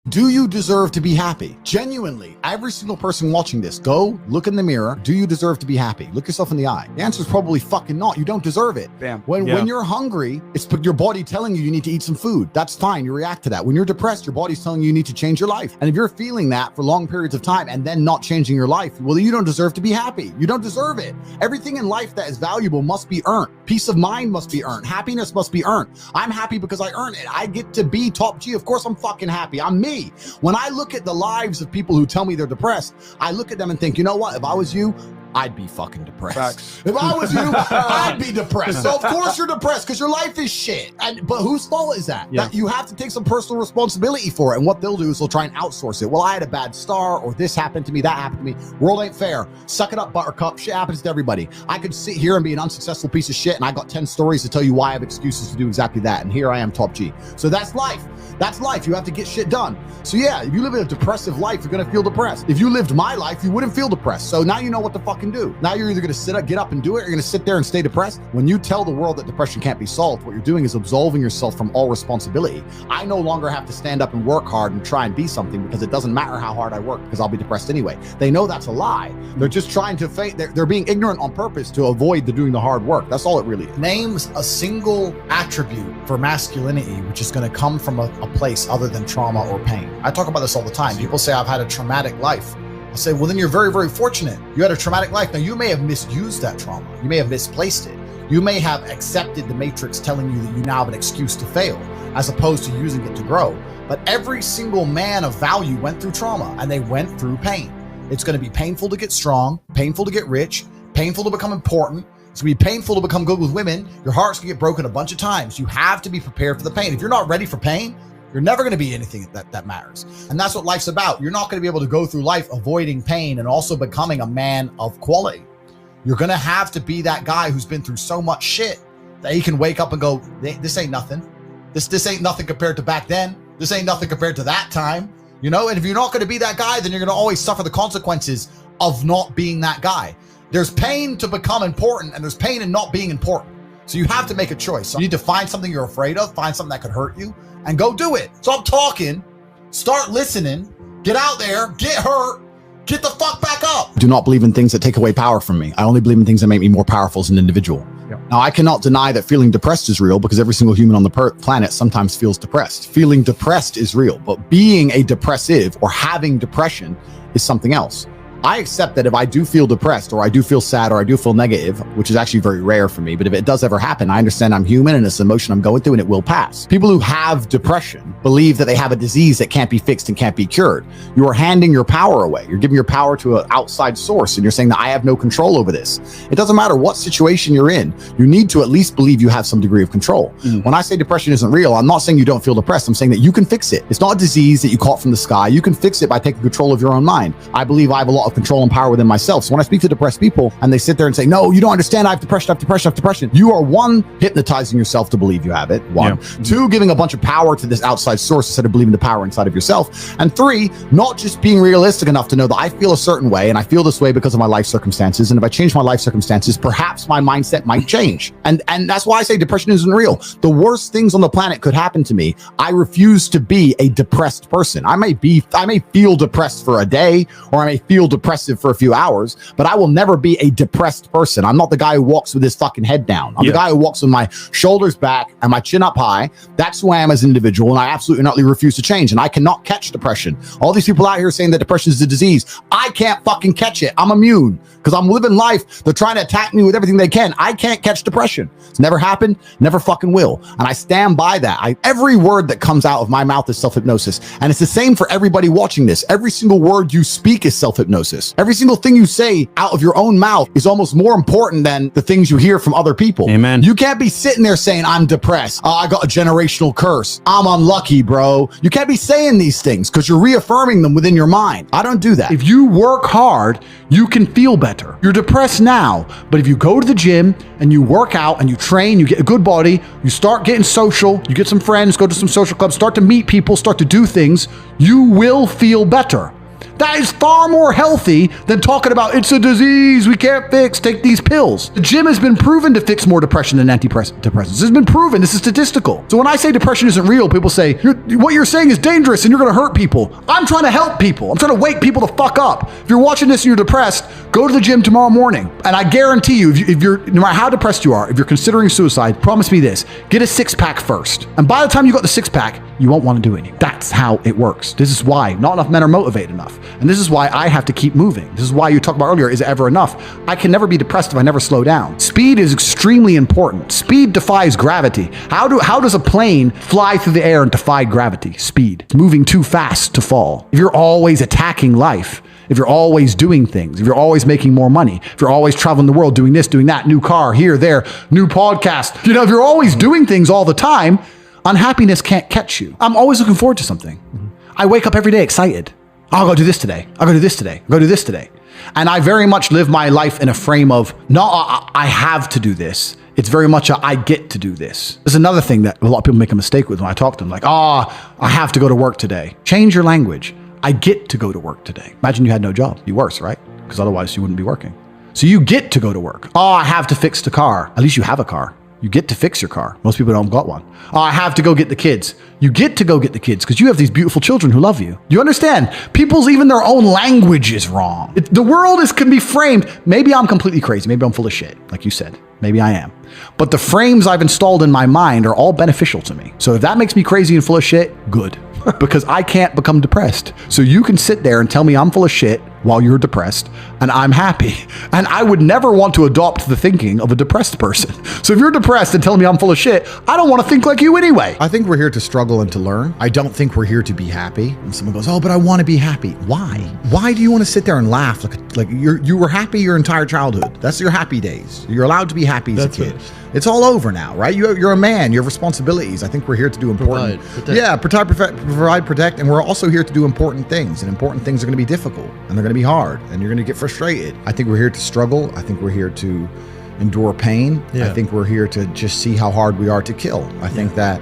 Do you deserve to be happy? Genuinely, every single person watching this, go look in the mirror. Do you deserve to be happy? Look yourself in the eye. The answer is probably fucking not. You don't deserve it. Bam. When you're hungry, it's your body telling you need to eat some food. That's fine. You react to that. When you're depressed, your body's telling you need to change your life. And if you're feeling that for long periods of time and then not changing your life, well, you don't deserve to be happy. You don't deserve it. Everything in life that is valuable must be earned. Peace of mind must be earned. Happiness must be earned. I'm happy because I earn it. I get to be top G. Of course, I'm fucking happy. I'm me. When I look at the lives of people who tell me they're depressed, I look at them and think, you know what? If I was you, I'd be fucking depressed. Facts. If I was you, I'd be depressed. So of course you're depressed because your life is shit. But whose fault is that? Yeah. That you have to take some personal responsibility for it. And what they'll do is they'll try and outsource it. Well, I had a bad star, or this happened to me, that happened to me. World ain't fair. Suck it up, buttercup. Shit happens to everybody. I could sit here and be an unsuccessful piece of shit, and I got 10 stories to tell you why I have excuses to do exactly that. And here I am, top G. So that's life. That's life. You have to get shit done. So yeah, if you live a depressive life, you're gonna feel depressed. If you lived my life, you wouldn't feel depressed. So now you know what to fucking do. Now you're either gonna get up and do it, or you're gonna sit there and stay depressed. When you tell the world that depression can't be solved, what you're doing is absolving yourself from all responsibility. I no longer have to stand up and work hard and try and be something because it doesn't matter how hard I work because I'll be depressed anyway. They know that's a lie. They're just trying to they're being ignorant on purpose to avoid doing the hard work. That's all it really is. Names a single attribute for masculinity which is going to come from a place other than trauma or pain. I talk about this all the time. People say I've had a traumatic life. I say, well, then you're very, very fortunate. You had a traumatic life. Now, you may have misused that trauma. You may have misplaced it. You may have accepted the matrix telling you that you now have an excuse to fail, as opposed to using it to grow. But every single man of value went through trauma, and they went through pain. It's going to be painful to get strong, painful to get rich, painful to become important. It's going to be painful to become good with women. Your heart's going to get broken a bunch of times. You have to be prepared for the pain. If you're not ready for pain, you're never going to be anything that matters. And that's what life's about. You're not going to be able to go through life avoiding pain and also becoming a man of quality. You're going to have to be that guy who's been through so much shit that he can wake up and go, this ain't nothing. This ain't nothing compared to back then. This ain't nothing compared to that time. You know, and if you're not going to be that guy, then you're going to always suffer the consequences of not being that guy. There's pain to become important, and there's pain in not being important. So you have to make a choice. So you need to find something you're afraid of, find something that could hurt you, and go do it. Stop talking, start listening, get out there, get hurt, get the fuck back up. Do not believe in things that take away power from me. I only believe in things that make me more powerful as an individual. Yep. Now, I cannot deny that feeling depressed is real because every single human on the planet sometimes feels depressed. Feeling depressed is real, but being a depressive or having depression is something else. I accept that if I do feel depressed or I do feel sad or I do feel negative, which is actually very rare for me, but if it does ever happen, I understand I'm human and it's an emotion I'm going through and it will pass. People who have depression believe that they have a disease that can't be fixed and can't be cured. You are handing your power away. You're giving your power to an outside source and you're saying that I have no control over this. It doesn't matter what situation you're in. You need to at least believe you have some degree of control. When I say depression isn't real, I'm not saying you don't feel depressed. I'm saying that you can fix it. It's not a disease that you caught from the sky. You can fix it by taking control of your own mind. I believe I have a lot of control and power within myself. So when I speak to depressed people and they sit there and say, no, you don't understand, I have depression, I have depression, I have depression. You are one, hypnotizing yourself to believe you have it. One. Yeah. Two, giving a bunch of power to this outside source instead of believing the power inside of yourself. And three, not just being realistic enough to know that I feel a certain way and I feel this way because of my life circumstances. And if I change my life circumstances, perhaps my mindset might change. And that's why I say depression isn't real. The worst things on the planet could happen to me. I refuse to be a depressed person. I may feel depressed for a day, or I may feel depressive for a few hours, but I will never be a depressed person. I'm not the guy who walks with his fucking head down. I'm the guy who walks with my shoulders back and my chin up high. That's who I am as an individual, and I absolutely not refuse to change. And I cannot catch depression. All these people out here saying that depression is a disease, I can't fucking catch it. I'm immune because I'm living life. They're trying to attack me with everything they can. I can't catch depression. It's never happened, never fucking will. And I stand by that. Every word that comes out of my mouth is self-hypnosis. And it's the same for everybody watching this. Every single word you speak is self-hypnosis. Every single thing you say out of your own mouth is almost more important than the things you hear from other people. Amen. You can't be sitting there saying, I'm depressed. I got a generational curse. I'm unlucky, bro. You can't be saying these things because you're reaffirming them within your mind. I don't do that. If you work hard, you can feel better. You're depressed now, but if you go to the gym and you work out and you train, you get a good body, you start getting social, you get some friends, go to some social clubs, start to meet people, start to do things, you will feel better. That is far more healthy than talking about it's a disease we can't fix, take these pills. The gym has been proven to fix more depression than antidepressants. It's been proven. This is statistical. So when I say depression isn't real, people say, what you're saying is dangerous and you're going to hurt people. I'm trying to help people. I'm trying to wake people the fuck up. If you're watching this and you're depressed, go to the gym tomorrow morning. And I guarantee you, if you're, no matter how depressed you are, if you're considering suicide, promise me this, get a 6-pack first. And by the time you got the 6-pack, you won't want to do anything. That's how it works. This is why not enough men are motivated enough. And this is why I have to keep moving. This is why you talked about earlier, is it ever enough? I can never be depressed if I never slow down. Speed is extremely important. Speed defies gravity. How does a plane fly through the air and defy gravity? Speed. It's moving too fast to fall. If you're always attacking life, if you're always doing things, if you're always making more money, if you're always traveling the world, doing this, doing that, new car, here, there, new podcast, if you're always doing things all the time, unhappiness can't catch you. I'm always looking forward to something. I wake up every day excited. I'll go do this today. I'll go do this today. I'll go do this today. And I very much live my life in a frame of, not I have to do this. It's very much I get to do this. There's another thing that a lot of people make a mistake with when I talk to them, like, I have to go to work today. Change your language. I get to go to work today. Imagine you had no job. It'd be worse, right? Because otherwise you wouldn't be working. So you get to go to work. I have to fix the car. At least you have a car. You get to fix your car. Most people don't got one. I have to go get the kids. You get to go get the kids because you have these beautiful children who love you. You understand? People's, even their own language is wrong. The world can be framed. Maybe I'm completely crazy. Maybe I'm full of shit, like you said. Maybe I am. But the frames I've installed in my mind are all beneficial to me. So if that makes me crazy and full of shit, good. Because I can't become depressed. So you can sit there and tell me I'm full of shit while you're depressed and I'm happy. And I would never want to adopt the thinking of a depressed person. So if you're depressed and telling me I'm full of shit, I don't want to think like you anyway. I think we're here to struggle and to learn. I don't think we're here to be happy. And someone goes, but I want to be happy. Why? Why do you want to sit there and laugh like you were happy your entire childhood? That's your happy days. You're allowed to be happy as a kid. It's all over now, right? You're a man. You have responsibilities. I think we're here to do important. Provide, protect, and we're also here to do important things. And important things are going to be difficult, and they're going to be hard, and you're going to get frustrated. I think we're here to struggle. I think we're here to endure pain. I think we're here to just see how hard we are to kill. I think that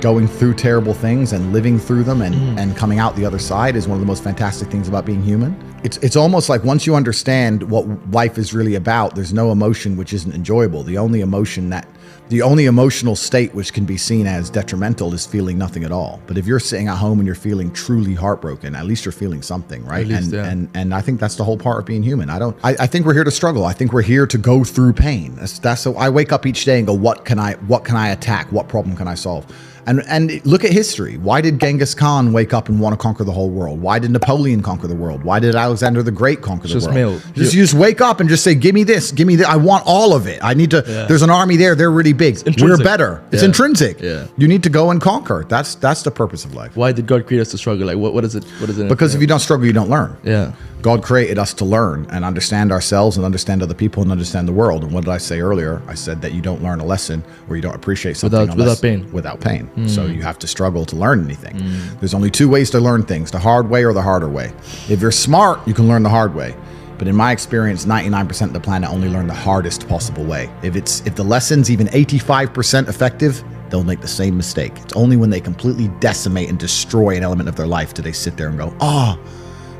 going through terrible things and living through them and coming out the other side is one of the most fantastic things about being human. It's almost like once you understand what life is really about, there's no emotion which isn't enjoyable. The only emotional state which can be seen as detrimental is feeling nothing at all. But if you're sitting at home and you're feeling truly heartbroken, at least you're feeling something, right? And I think that's the whole part of being human. I think we're here to struggle. I think we're here to go through pain. That's so I wake up each day and go, what can I attack? What problem can I solve? And look at history. Why did Genghis Khan wake up and want to conquer the whole world? Why did Napoleon conquer the world? Why did Alexander the Great conquer the world? Just wake up and just say, give me this, give me that. I want all of it. I need to, there's an army there. They're really big. We're better. It's intrinsic. You need to go and conquer. That's the purpose of life. Why did God create us to struggle? Like what is it? Because if you don't struggle, you don't learn. God created us to learn and understand ourselves and understand other people and understand the world. And what did I say earlier? I said that you don't learn a lesson or you don't appreciate something without pain. So you have to struggle to learn anything. There's only two ways to learn things, the hard way or the harder way. If you're smart, you can learn the hard way. But in my experience, 99% of the planet only learn the hardest possible way. If the lesson's even 85% effective, they'll make the same mistake. It's only when they completely decimate and destroy an element of their life do they sit there and go,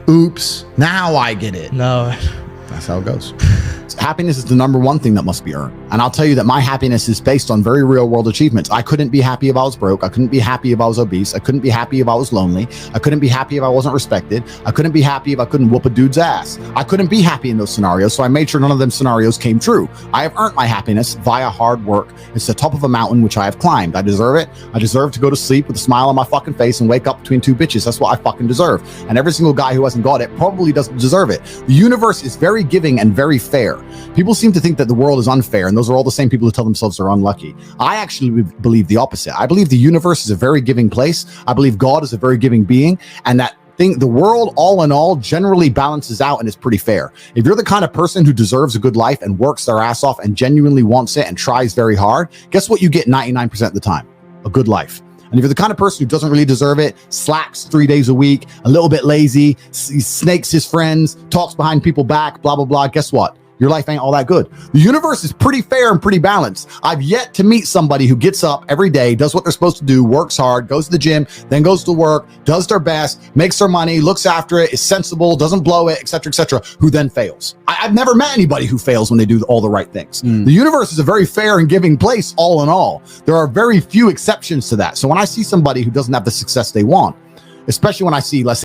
oops, now I get it. No. That's how it goes. Happiness is the number one thing that must be earned. And I'll tell you that my happiness is based on very real world achievements. I couldn't be happy if I was broke. I couldn't be happy if I was obese. I couldn't be happy if I was lonely. I couldn't be happy if I wasn't respected. I couldn't be happy if I couldn't whoop a dude's ass. I couldn't be happy in those scenarios, so I made sure none of them scenarios came true. I have earned my happiness via hard work. It's the top of a mountain which I have climbed. I deserve it. I deserve to go to sleep with a smile on my fucking face and wake up between two bitches. That's what I fucking deserve. And every single guy who hasn't got it probably doesn't deserve it. The universe is very giving and very fair. People seem to think that the world is unfair, and those are all the same people who tell themselves they're unlucky. I actually believe the opposite. I believe the universe is a very giving place. I believe God is a very giving being, and that the world, all in all, generally balances out and is pretty fair. If you're the kind of person who deserves a good life and works their ass off and genuinely wants it and tries very hard, guess what you get 99% of the time? A good life. And if you're the kind of person who doesn't really deserve it, slacks 3 days a week, a little bit lazy, snakes his friends, talks behind people's back, blah, blah, blah, guess what? your life ain't all that good. The universe is pretty fair and pretty balanced. I've yet to meet somebody who gets up every day, does what they're supposed to do, works hard, goes to the gym, then goes to work, does their best, makes their money, looks after it, is sensible, doesn't blow it, etc., who then fails. I've never met anybody who fails when they do all the right things. The universe is a very fair and giving place, all in all. There are very few exceptions to that. So when I see somebody who doesn't have the success they want, especially when I see, let's